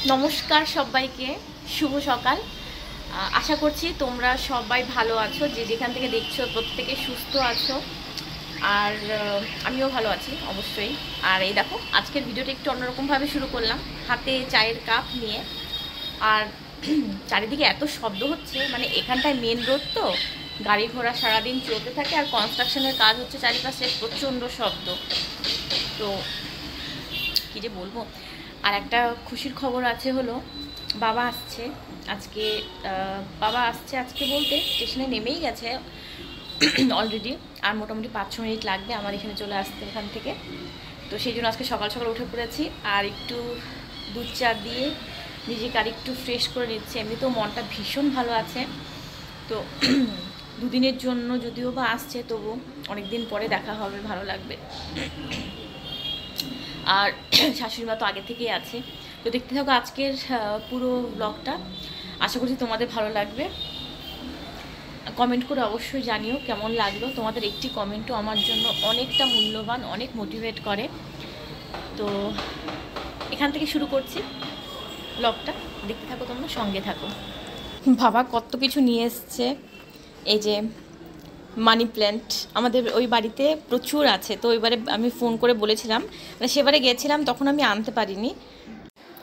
নমস্কার সবাইকে, শুভ সকাল। আশা করছি তোমরা সবাই ভালো আছো, যে যেখান থেকে দেখছো প্রত্যেকে সুস্থ আছো। আর আমিও ভালো আছি অবশ্যই। আর এই দেখো, আজকের ভিডিওটা একটু অন্যরকমভাবে শুরু করলাম, হাতে চায়ের কাপ নিয়ে। আর চারিদিকে এত শব্দ হচ্ছে, মানে এখানটায় মেন রোড তো, গাড়ি ঘোড়া সারাদিন চলতে থাকে, আর কনস্ট্রাকশনের কাজ হচ্ছে চারিপাশে, প্রচণ্ড শব্দ। তো কী যে বলবো। আর একটা খুশির খবর আছে, হলো বাবা আসছে আজকে। আজকে বলতে স্টেশনে নেমেই গেছে অলরেডি, আর মোটামুটি 5-6 মিনিট লাগবে আমার এখানে চলে আসতে এখান থেকে। তো সেই জন্য আজকে সকাল সকাল উঠে পড়েছি, আর একটু দুধ চা দিয়ে নিজেকে আর একটু ফ্রেশ করে নিচ্ছে। এমনিতেও মনটা ভীষণ ভালো আছে। তো দুদিনের জন্য যদিও বা আসছে, তবু অনেক দিন পরে দেখা হবে, ভালো লাগবে। আর শাশুড়ি মা তো আগে থেকেই আছে। তো দেখতে থাকো আজকের পুরো ব্লগটা, আশা করছি তোমাদের ভালো লাগবে। কমেন্ট করে অবশ্যই জানিও কেমন লাগলো। তোমাদের একটি কমেন্টও আমার জন্য অনেকটা মূল্যবান, অনেক মোটিভেট করে। তো এখান থেকে শুরু করছি ব্লগটা, দেখতে থাকো, তোমরা সঙ্গে থাকো। বাবা কত কিছু নিয়ে এসছে। এই যে মানি প্ল্যান্ট আমাদের ওই বাড়িতে প্রচুর আছে। তো এবারে আমি ফোন করে বলেছিলাম, মানে সেবারে গেছিলাম তখন আমি আনতে পারিনি।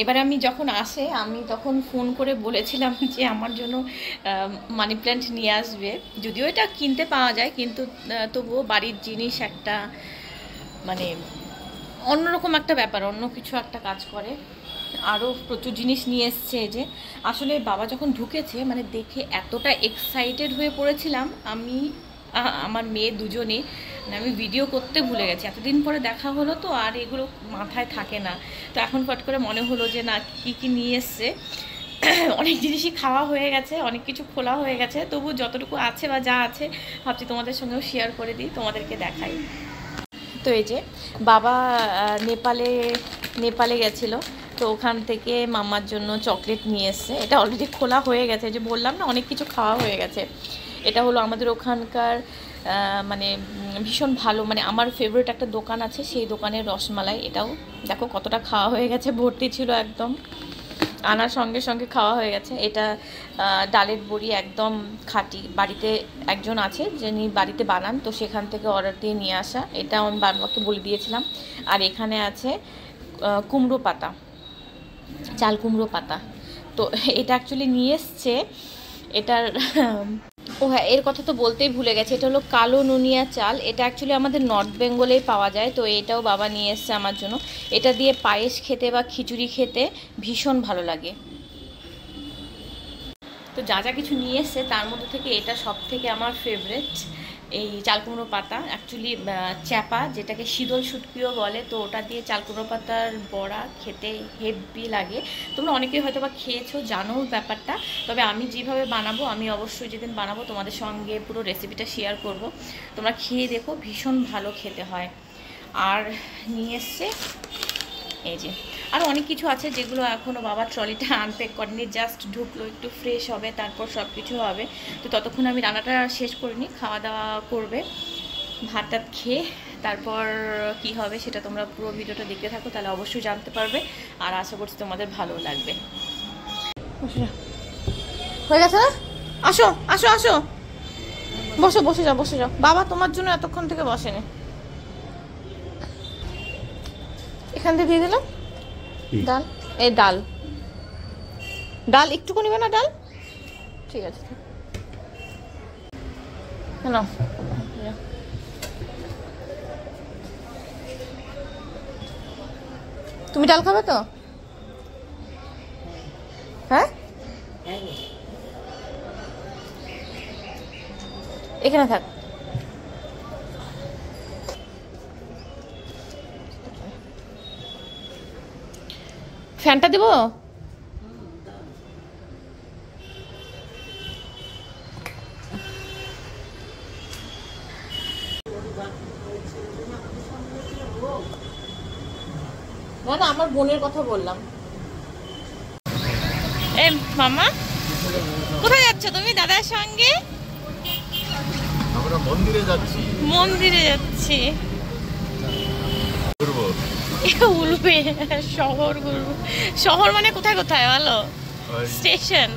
এবারে আমি যখন আসে, আমি তখন ফোন করে বলেছিলাম যে আমার জন্য মানি প্ল্যান্ট নিয়ে আসবে। যদিও এটা কিনতে পাওয়া যায়, কিন্তু তবুও বাড়ির জিনিস একটা, মানে অন্যরকম একটা ব্যাপার, অন্য কিছু একটা কাজ করে। আরও প্রচুর জিনিস নিয়ে এসছে। যে আসলে বাবা যখন ঢুকেছে, মানে দেখে এতটা এক্সাইটেড হয়ে পড়েছিলাম আমি, আমার মেয়ে দুজনেই। মানে আমি ভিডিও করতে ভুলে গেছি, এতদিন পরে দেখা হলো তো, আর এগুলো মাথায় থাকে না। তো এখন ফট করে মনে হলো যে না, কী কী নিয়ে এসছে। অনেক জিনিসই খাওয়া হয়ে গেছে, অনেক কিছু খোলা হয়ে গেছে, তবু যতটুকু আছে বা যা আছে ভাবছি তোমাদের সঙ্গেও শেয়ার করে দিই, তোমাদেরকে দেখাই। তো এই যে বাবা নেপালে গেছিলো, তো ওখান থেকে মামার জন্য চকলেট নিয়ে এসছে। এটা অলরেডি খোলা হয়ে গেছে, যে বললাম না অনেক কিছু খাওয়া হয়ে গেছে। এটা হলো আমাদের ওখানকার মানে ভীষণ ভালো, মানে আমার ফেভারিট একটা দোকান আছে, সেই দোকানের রসমালাই। এটাও দেখো কতটা খাওয়া হয়ে গেছে, ভর্তি ছিল একদম, আনার সঙ্গে সঙ্গে খাওয়া হয়ে গেছে। এটা ডালের বড়ি, একদম খাঁটি, বাড়িতে একজন আছে যিনি বাড়িতে বানান, তো সেখান থেকে অর্ডার দিয়ে নিয়ে আসা। এটা আমি বাবাকে বলে দিয়েছিলাম। আর এখানে আছে কুমড়ো পাতা, চাল কুমড়ো পাতা। তো এটা অ্যাকচুয়ালি নিয়ে এসছে, এটার ও হ্যাঁ, এর কথা তো বলতেই ভুলে গেছে, এটা হলো কালো নুনিয়া চাল। এটা অ্যাকচুয়ালি আমাদের নর্থ বেঙ্গলেই পাওয়া যায়। তো এটাও বাবা নিয়ে এসছে আমার জন্য। এটা দিয়ে পায়েস খেতে বা খিচুড়ি খেতে ভীষণ ভালো লাগে। তো যা যা কিছু নিয়ে এসছে তার মধ্যে থেকে এটা সব থেকে আমার ফেভারেট, এই চালকুমড়ো পাতা। অ্যাকচুয়ালি চ্যাপা, যেটাকে শীতল শুটকিও বলে, তো ওটা দিয়ে চালকুমড়ো পাতার বড়া খেতে হেভি লাগে। তোমরা অনেকেই হয়তো বা খেয়েছো, জানো ব্যাপারটা। তবে আমি যেভাবে বানাবো, আমি অবশ্যই যেদিন বানাবো তোমাদের সঙ্গে পুরো রেসিপিটা শেয়ার করব। তোমরা খেয়ে দেখো, ভীষণ ভালো খেতে হয়। আর নিয়ে এসছে এই যে আরও অনেক কিছু আছে, যেগুলো এখনও বাবা ট্রলিটা আনপ্যাক করেনি, জাস্ট ঢুকলো, একটু ফ্রেশ হবে, তারপর সব কিছু হবে। তো ততক্ষণ আমি রান্নাটা শেষ করিনি, খাওয়া দাওয়া করবে, ভাত টাত খেয়ে তারপর কি হবে সেটা তোমরা পুরো ভিডিওটা দেখতে থাকো, তাহলে অবশ্যই জানতে পারবে। আর আশা করছি তোমাদের ভালো লাগবে। হয়ে গেছে না? আসো আসো আসো, বসো, বসে যাও, বসে যাও। বাবা তোমার জন্য এতক্ষণ থেকে বসেনি, এখান থেকে দিয়ে দিলাম ডাল। এই ডাল, ডাল একটুকু নিবে না? ডাল ঠিক আছে, না তুমি ডাল খাবে তো? হ্যাঁ, এখানে থাক। ফ্যানটা দেবো? না না, আমার বোনের কথা বললাম। এ মামা, কোথায় যাচ্ছ তুমি দাদার সঙ্গে? আমরা মন্দিরে যাচ্ছি। মন্দিরে যাচ্ছি। ঘুরবো। উলুবেড়িয়া শহর ঘুরবো। শহর মানে কোথায় কোথায় বলো? স্টেশন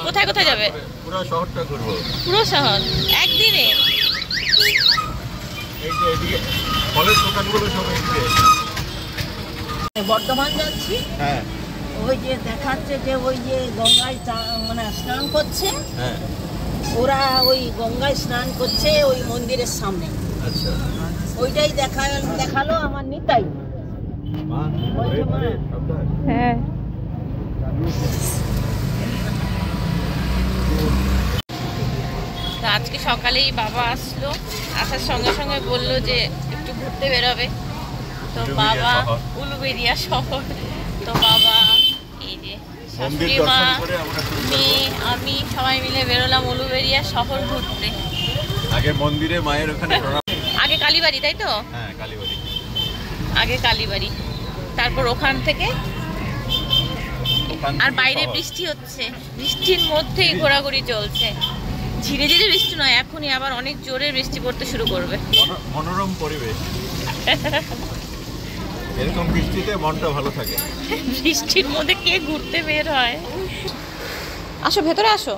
কোথায় কোথায় যাবে? পুরো শহরটা ঘুরবো। পুরো শহর একদিনে? এই যে এদিকে ফলের দোকানগুলো সব এদিকে। বর্ধমান যাচ্ছি। হ্যাঁ ওই যে দেখাচ্ছে যে ওই যে গঙ্গায় মানে স্নান করছে, হ্যাঁ ওরা ওই গঙ্গায় স্নান করছে ওই মন্দিরের সামনে। আচ্ছা ওইটাই দেখালো আমার নিতাই। হ্যাঁ তো আজকে সকালেই বাবা আসলো, আসার সঙ্গে সঙ্গে বললো যে একটু ঘুরতে বেরোবে। তো বাবা উলুবেড়িয়া শহর, তো বাবা এই যে শাশুড়ি মা মেয়ে আমি সবাই মিলে বেরোলাম উলুবেড়িয়া শহর ঘুরতে। আগে মন্দিরে মায়ের ওখানে আগে কালীবাড়ি, তাই তো? হ্যাঁ কালীবাড়ি, আগে কালীবাড়ি, তারপর ওখান থেকে। আর বাইরে বৃষ্টি হচ্ছে, বৃষ্টির মধ্যেই ঘোরাঘুরি চলছে। ধীরে ধীরে বৃষ্টি নয়, এখনই আবার অনেক জোরে বৃষ্টি পড়তে শুরু করবে। মনোরম পরিবেশ। এরকম বৃষ্টিতে মনটা ভালো থাকে। বৃষ্টির মধ্যে কে ঘুরতে বের হয়? আসো ভেতরে আসো।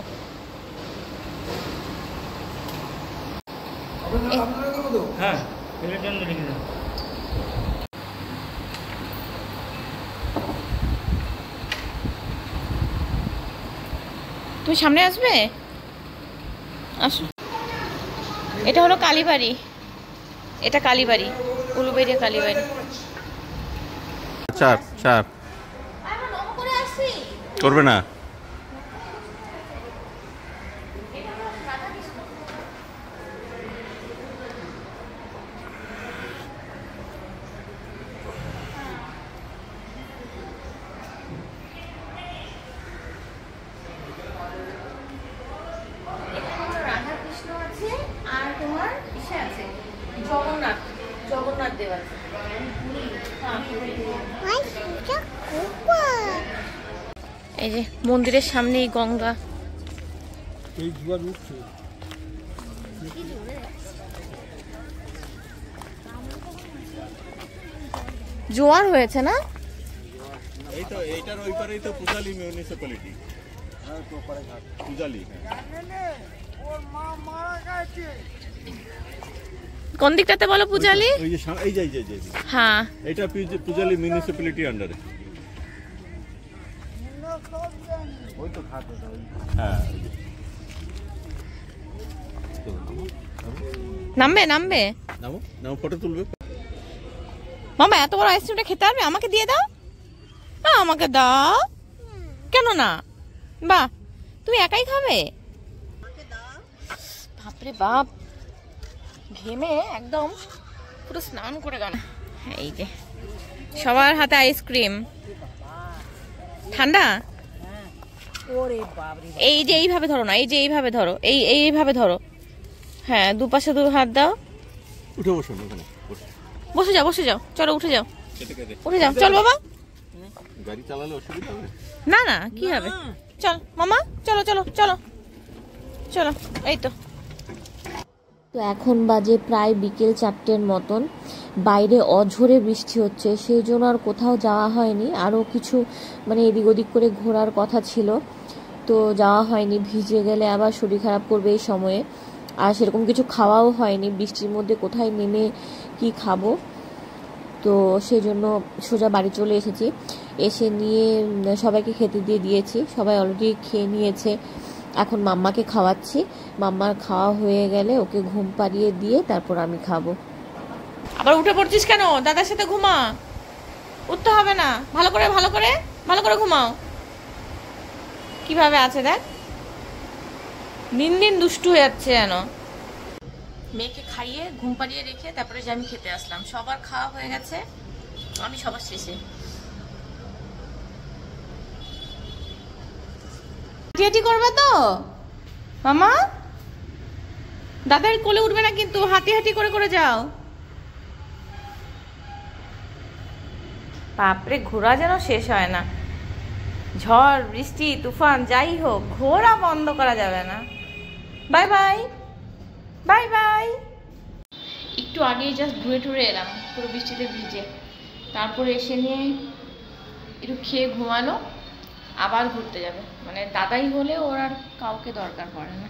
হ্যাঁ তুমি সামনে আসবে, আসো। এটা হলো কালীবাড়ি, এটা কালীবাড়ি, উলুবেড়িয়া কালীবাড়ি। চাপ চাপ করবে না। জগন্নাথ দেব আছে। এই যে মন্দিরের সামনেই গঙ্গা। জোয়ার হয়েছে না? এই তো এইটার ওই পারেই তো পূজালি মিউনিসিপ্যালিটি। হ্যাঁ তো পারে ঘাট পূজালি। ওর মা মারা গেছে। কোন দিকটাতে বলো? পূজালি। ওই যে এই যে হ্যাঁ এটা পূজালি মিউনিসিপ্যালিটি আন্ডারে। ওই তো ঘাট ওটা। হ্যাঁ নামবে নামবে নামো নামো, ফটো তুলবে। মামা এত বড় আইসক্রিমটা খেতে পারবে? আমাকে দিয়ে দাও। আমাকে দাও। কেন না? বাহ, তুমি একাই খাবে? বাপরে বাপ, ঘেমে একদম পুরো স্নান করে গেল। এই যে সবার হাতে আইসক্রিম। ঠান্ডা? এই যে এইভাবে ধরো না, এই যে এইভাবে ধরো, এইভাবে ধরো। হ্যাঁ, দুপাশে দু হাত দাও। উঠে বসো ওখানে, বসে যাও বসে যাও, চলো উঠে যাও উঠে যাও। চল বাবা, গাড়ি চালালে অসুবিধা হবে না? না কি হবে, চল মামা, চলো চলো চলো চলো। এই তো এখন বাজে প্রায় বিকেল 4টের মতন। বাইরে অঝোরে বৃষ্টি হচ্ছে, সেই জন্য আর কোথাও যাওয়া হয়নি। আরও কিছু মানে এদিক ওদিক করে ঘোরার কথা ছিল, তো যাওয়া হয়নি। ভিজে গেলে আবার শরীর খারাপ করবে এই সময়ে। আর সেরকম কিছু খাওয়াও হয়নি, বৃষ্টির মধ্যে কোথায় নেমে কি খাবো। তো সেই জন্য সোজা বাড়ি চলে এসেছি। এসে নিয়ে সবাইকে খেতে দিয়ে দিয়েছি, সবাই অলরেডি খেয়ে নিয়েছে। এখন মাম্মাকে খাওয়াচ্ছি, মাম্মার খাওয়া হয়ে গেলে ওকে ঘুম পাড়িয়ে দিয়ে তারপর আমি খাবো। আবার উঠে পড়ছিস কেন? দাদার সাথে ঘুমা, উঠতে হবে না। ভালো করে ভালো করে ভালো করে ঘুমাও। কিভাবে আছে দেখ, দিন দিন দুষ্টু হয়ে যাচ্ছে যেন। মেয়েকে খাইয়ে ঘুম পাড়িয়ে রেখে তারপরে যে আমি খেতে আসলাম। সবার খাওয়া হয়ে গেছে, আমি সবার শেষে। হাঁটি করবে তো মামা? দাদার কোলে উঠবে না কিন্তু, হাঁটি হাঁটি করে করে যাও। বাপরে, ঘোরা যেন শেষ হয় না। ঝড় বৃষ্টি তুফান যাই হোক, ঘোরা বন্ধ করা যাবে না। Bye bye bye bye. একটু আগেই জাস্ট ঘুরে টুরে এলাম পুরো বৃষ্টিতে ভিজে, তারপরে এসে নিয়ে একটু খেয়ে ঘুমালো, আবার ঘুরতে যাবে। মানে দাদাই হলে ওর আর কাউকে দরকার পড়ে না।